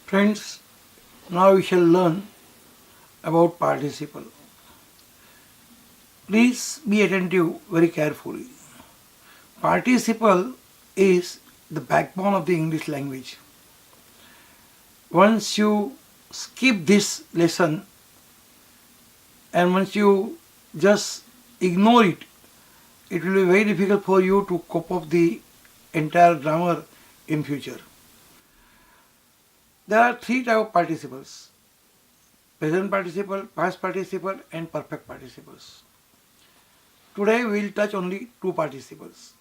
Friends, now we shall learn about participle. Please be attentive very carefully. Participle is the backbone of the English language. Once you skip this lesson and once you just ignore it, it will be very difficult for you to cope up the entire grammar in future. There are three types of participles: present participle, past participle and perfect participles. Today we will touch only two participles.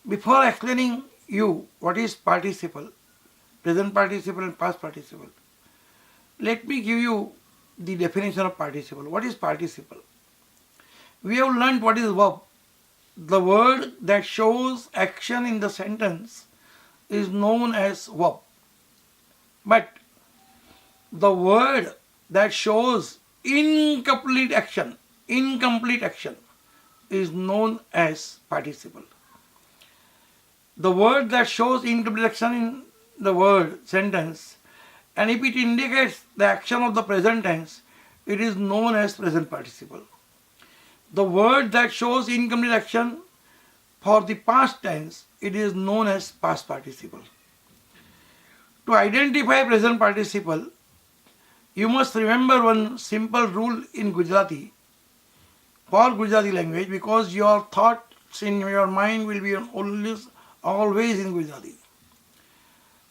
Before explaining you what is participle, present participle and past participle, let me give you the definition of participle. What is participle? We have learned what is verb. The word that shows action in the sentence is known as verb. But the word that shows incomplete action is known as participle. The word that shows incomplete action in the word sentence, and if it indicates the action of the present tense, it is known as present participle. The word that shows incomplete action for the past tense, it is known as past participle. To identify present participle, you must remember one simple rule in Gujarati, for Gujarati language, because your thoughts in your mind will be always in Gujarati.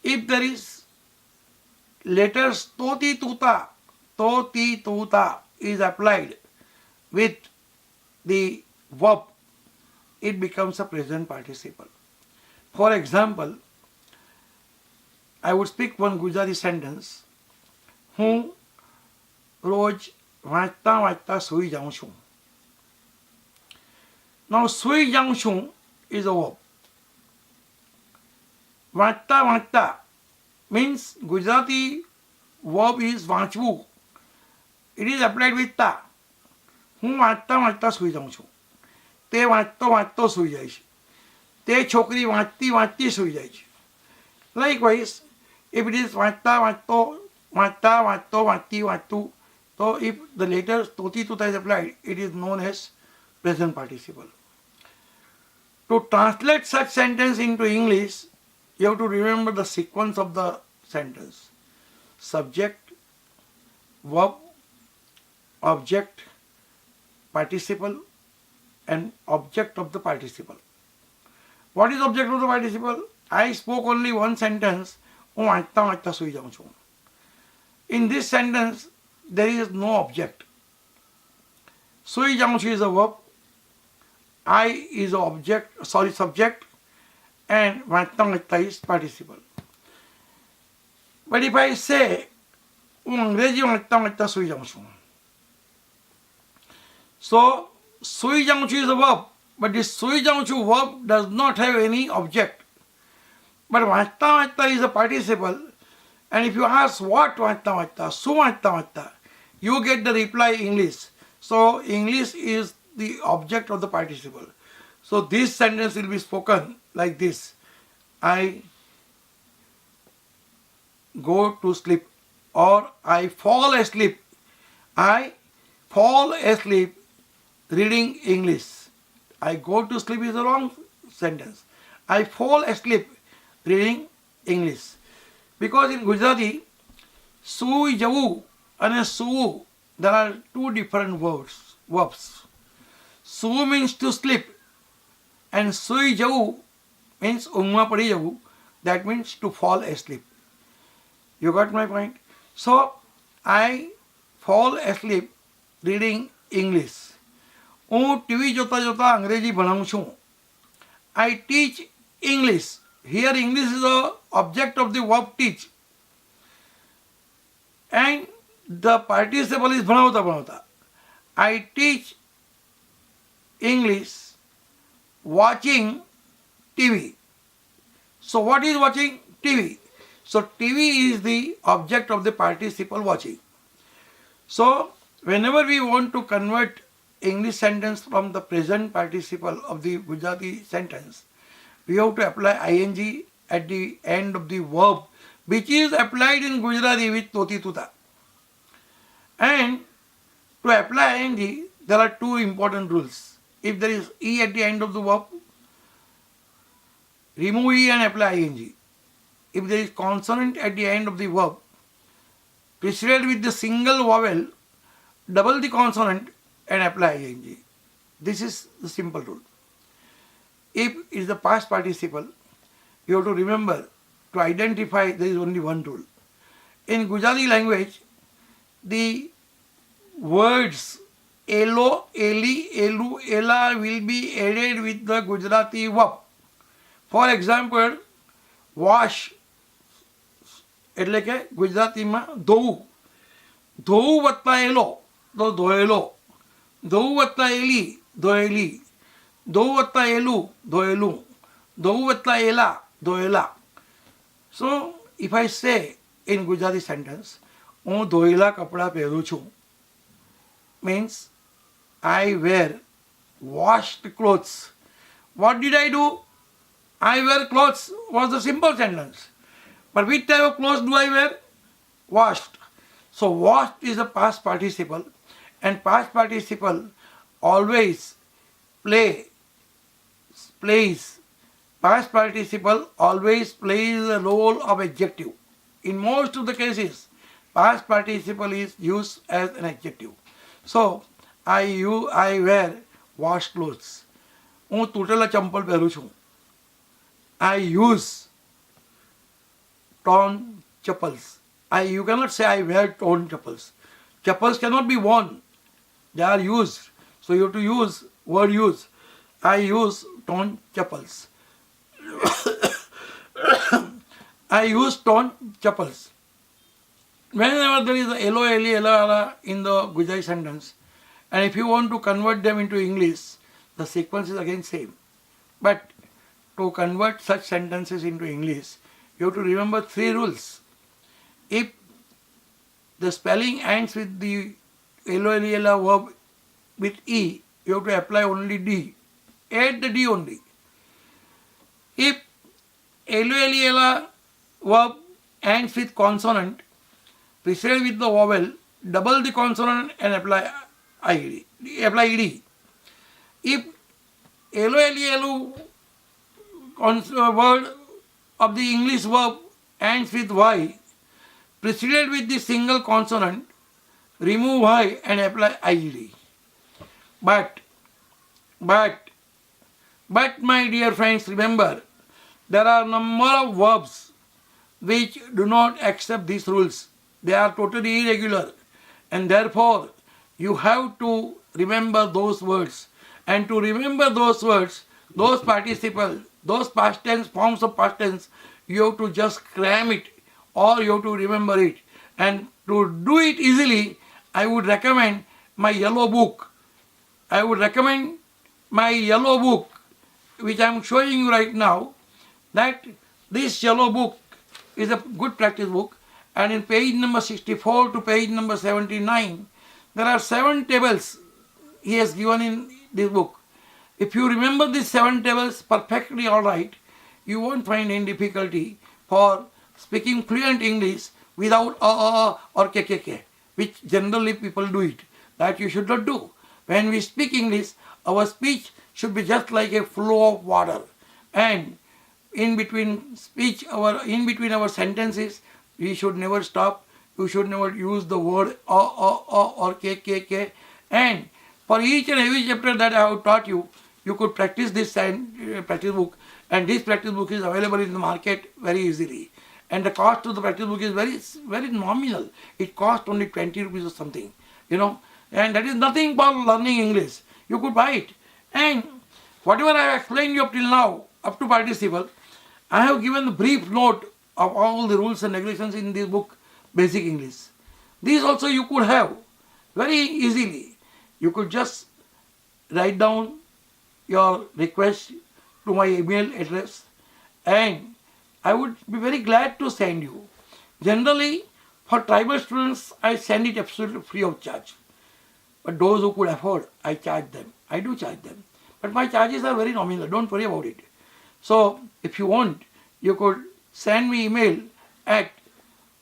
If there is letters toti tuta is applied with the verb, it becomes a present participle. For example, I would speak one Gujarati sentence. હું રોજ વાંચતા સૂઈ જાઉં છું. Now સૂઈ જાઉં છું is a verb. વાંચતા means Gujarati verb is વાંચવું. It is applied with ta. હું વાંચતા સૂઈ જાઉં છું. તે વાંચતો સૂઈ જાય છે. તે છોકરી વાંચતી સૂઈ જાય છે. Likewise, if it is વાંચતું, so if the letter toti tuta is applied, it is known as present participle. To translate such sentence into English, you have to remember the sequence of the sentence: subject, verb, object, participle, and object of the participle. What is object of the participle? I spoke only one sentence. હું વાંચતા સૂઈ જાઉં છું. In this sentence, there is no object. સૂઈ જાઉં છું is a verb. I is subject, and વાંચતા is participle. But if I say હું અંગ્રેજી વાંચતા સૂઈ જાઉં છું, so સૂઈ જાઉં છું is a verb, but this સૂઈ જાઉં છું verb does not have any object. But વાંચતા is a participle, and if you ask what વાંચતા, શું વાંચતા, you get the reply English. So English is the object of the participle. So this sentence will be spoken like this: I go to sleep, or I fall asleep. I fall asleep reading English. I go to sleep is a wrong sentence. I fall asleep reading English. Because in Gujarati, sui javu and suu, there are two different verbs. Su means to sleep, and sui javu means ungma padi javu, that means to fall asleep. You got my point? So I fall asleep reading English. હું TV જોતા અંગ્રેજી ભણાવું છું. I teach English. Here English is the object of the verb teach. And the participle is ભણાવતા. I teach English watching TV. So what is watching? TV. So TV is the object of the participle watching. So whenever we want to convert English sentence from the present participle of the Gujarati sentence, we have to apply ing at the end of the verb which is applied in Gujarati with toti tuta. And to apply ing, there are two important rules. If there is e at the end of the verb, remove e and apply ing. If there is consonant at the end of the verb, preceded with the single vowel, double the consonant and apply ing. This is the simple rule. If it is the past participle, you have to remember to identify there is only one rule. In Gujarati language, the words elo, eli, elu, ela will be added with the Gujarati verb. For example, wash એટલે કે ગુજરાતીમાં ધોવું, ધોવું વત્તા એલો તો ધોયેલો, ધોવું વત્તા એલી ધોયેલી, ધોવું વત્તા એલું ધોયેલું, ધોવું વત્તા એલા ધોયેલા. So if I say in Gujarati sentence, હું ધોયેલા કપડાં પહેરું છું, means I wear washed clothes. What did I do? I wear clothes was the simple sentence. But which type of clothes do I wear? Washed. So washed is a past participle, and past participle always plays. Past participle always plays the role of adjective. In most of the cases, past participle is used as an adjective. So I wear washed clothes. હું તૂટેલા ચંપલ પહેરું છું. I use torn chappals. You cannot say I wear torn chappals. Chappals cannot be worn. They are used. So you have to use word use. I use torn chappals. I use torn chappals. Whenever there is a elo, eli, ela, ala in the Gujarati sentence, and if you want to convert them into English, the sequence is again same. But to convert such sentences into English, you have to remember three rules. If the spelling ends with the elo, eli, ela verb with e, you have to apply only d. Add the d only. If elo, eli, ela verb ends with consonant, preceded with the vowel, double the consonant and apply id. Apply ed. If elo, eli, elu word of the English verb ends with y, preceded with the single consonant, remove y and apply id. But my dear friends, remember, there are a number of verbs which do not accept these rules. They are totally irregular, and therefore you have to remember those words. And to remember those words, those participles, those past tense forms of past tense, you have to just cram it or you have to remember it. And to do it easily, I would recommend my yellow book. I would recommend my yellow book, which I am showing you right now. That this yellow book is a good practice book, and in page number 64 to page number 79, there are 7 tables he has given in this book. If you remember these 7 tables perfectly all right, you won't find any difficulty for speaking fluent English without or kkk, which generally people do it. That you should not do. When we speak English, our speech should be just like a flow of water. And in between our sentences, we should never stop. You should never use the word or kkk. And for each and every chapter that I have taught you, you could practice this practice book, and this practice book is available in the market very easily. And the cost of the practice book is very, very nominal. It costs only 20 rupees or something, and that is nothing for learning English. You could buy it. And whatever I have explained you up till now, up to participle, I have given a brief note of all the rules and regulations in this book, Basic English. These also you could have very easily. You could just write down your request to my email address, and I would be very glad to send you. Generally, for tribal students, I send it absolutely free of charge. But those who could afford, I charge them. I do charge them. But my charges are very nominal. Don't worry about it. So, if you want, you could send me email at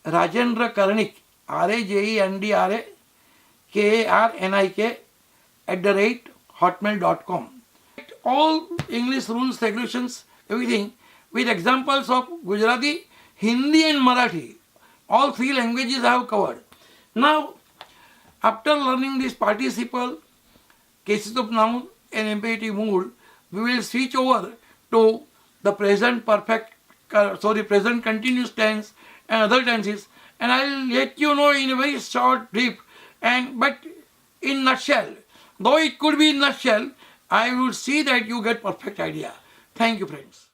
Rajendra Karnik, RAJENDRAKARNIK @hotmail.com. All English rules, regulations, everything with examples of Gujarati, Hindi and Marathi. All three languages I have covered. Now, after learning this participle, cases of noun and imperative mood, we will switch over to the present present continuous tense and other tenses, and I'll let you know in a very short brief, but in nutshell. Though it could be in nutshell, I will see that you get perfect idea. Thank you, friends.